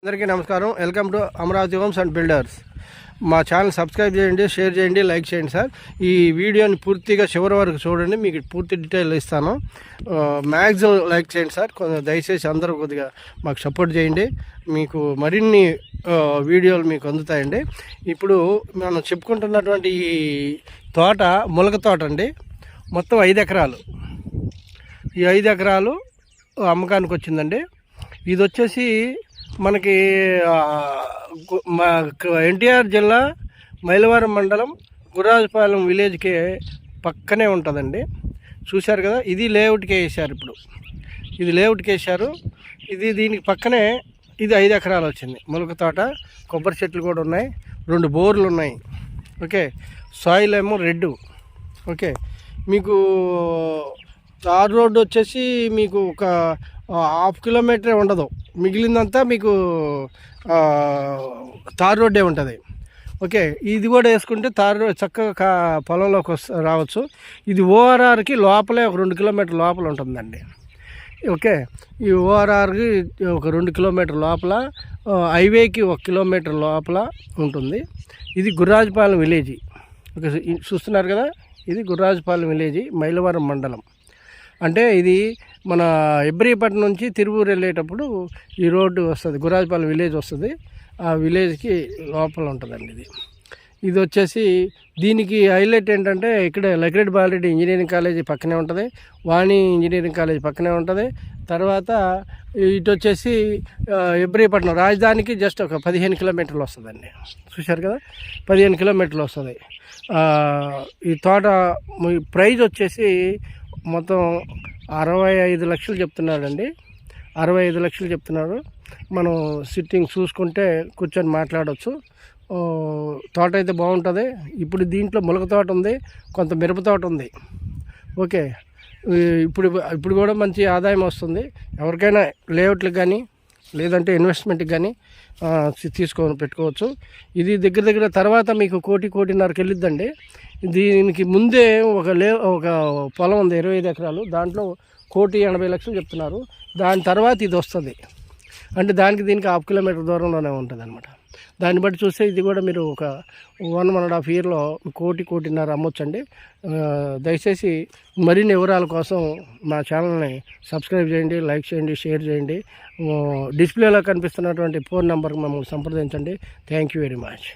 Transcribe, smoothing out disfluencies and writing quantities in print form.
అందరికీ నమస్కారం. Welcome to Amaravati homes and builders. మా ఛానల్ సబ్స్క్రైబ్ చేయండి, షేర్ చేయండి, లైక్ చేయండి సార్. ఈ వీడియోని పూర్తిగా చివరి వరకు చూడండి, మీకు పూర్తి డీటెయిల్ ఇస్తాను. మ్యాక్సిమం లైక్ చేయండి సార్. దయచేసి అందరూ కొద్దిగా మాకు సపోర్ట్ చేయండి, మీకు మరిన్ని వీడియోలు మీకు అందుతాయండి. ఇప్పుడు మనం చెప్పుకుంటున్నటువంటి ఈ తోట ములక తోట అండి. మొత్తం 5 ఎకరాలు. ఈ 5 ఎకరాలు అమ్మకానికి వచ్చిందండి. ఇది వచ్చేసి మనకి ఎన్టీఆర్ జిల్లా మైలవరం మండలం గుర్రాజపాలెం విలేజ్కి పక్కనే ఉంటుందండి. చూశారు కదా, ఇది లేఅవుట్కి వేసారు. ఇప్పుడు ఇది లేఅవుట్కి వేసారు. ఇది దీనికి పక్కనే ఇది 5 ఎకరాలు వచ్చింది. ములక తోట, కొబ్బరి చెట్లు కూడా ఉన్నాయి, 2 బోర్లు ఉన్నాయి. ఓకే, సాయిల్ ఏమో రెడ్. ఓకే, మీకు తార్ రోడ్డు వచ్చేసి మీకు ఒక 1/2 కిలోమీటరే ఉండదు, మిగిలిందంతా మీకు తార్ రోడ్డే ఉంటుంది. ఓకే, ఇది కూడా వేసుకుంటే తార్ రోడ్ చక్కగా పొలంలోకి రావచ్చు. ఇది ఓఆర్ఆర్కి లోపలే ఒక 2 కిలోమీటర్ లోపల ఉంటుందండి. ఓకే, ఈ ఓఆర్ఆర్కి ఒక 2 కిలోమీటర్ లోపల, హైవేకి 1 కిలోమీటర్ లోపల ఉంటుంది. ఇది గుర్రాజపాలెం విలేజ్. ఓకే, చూస్తున్నారు కదా, ఇది గుర్రాజపాలెం విలేజ్, మైలవరం మండలం. అంటే ఇది మన ఇబ్రహీపట్నం నుంచి తిరువూరు వెళ్ళేటప్పుడు ఈ రోడ్డు వస్తుంది, గుర్రాజపాలెం విలేజ్ వస్తుంది. ఆ విలేజ్కి లోపల ఉంటుందండి ఇది వచ్చేసి. దీనికి హైలైట్ ఏంటంటే ఇక్కడ లకిరెడ్డి బాలరెడ్డి ఇంజనీరింగ్ కాలేజీ పక్కనే ఉంటుంది, వాణి ఇంజనీరింగ్ కాలేజీ పక్కనే ఉంటుంది. తర్వాత ఇటు వచ్చేసి ఇబ్రహీపట్నం రాజధానికి జస్ట్ ఒక 15 కిలోమీటర్లు వస్తుందండి. చూశారు కదా, 15 కిలోమీటర్లు వస్తుంది. ఈ తోట ప్రైజ్ వచ్చేసి మొత్తం 65 లక్షలు చెప్తున్నాడండి. 65 లక్షలు చెప్తున్నారు. మనం సిట్టింగ్ చూసుకుంటే కూర్చొని మాట్లాడవచ్చు. తోట అయితే బాగుంటుంది. ఇప్పుడు దీంట్లో ములక తోట ఉంది, కొంత మిరప తోట ఉంది. ఓకే, ఇప్పుడు కూడా మంచి ఆదాయం వస్తుంది. ఎవరికైనా లేఅవుట్లకు కానీ లేదంటే ఇన్వెస్ట్మెంట్కి కానీ పెట్టుకోవచ్చు. ఇది దగ్గర తర్వాత మీకు 1.5 వెళ్ళిద్దండి. దీనికి ముందే ఒక పొలం ఉంది 25 ఎకరాలు, దాంట్లో 1.80 లక్షలు చెప్తున్నారు. దాని తర్వాత ఇది వస్తుంది. అంటే దీనికి 1/2 కిలోమీటర్ దూరంలోనే ఉంటుంది అనమాట. దాన్ని బట్టి చూస్తే ఇది కూడా మీరు ఒక 1.5 ఇయర్లో 1.5 అమ్మొచ్చండి. దయచేసి మరిన్ని వివరాల కోసం మా ఛానల్ని సబ్స్క్రైబ్ చేయండి, లైక్ చేయండి, షేర్ చేయండి. డిస్ప్లేలో కనిపిస్తున్నటువంటి ఫోన్ నెంబర్కి మమ్మల్ని సంప్రదించండి. Thank you very much.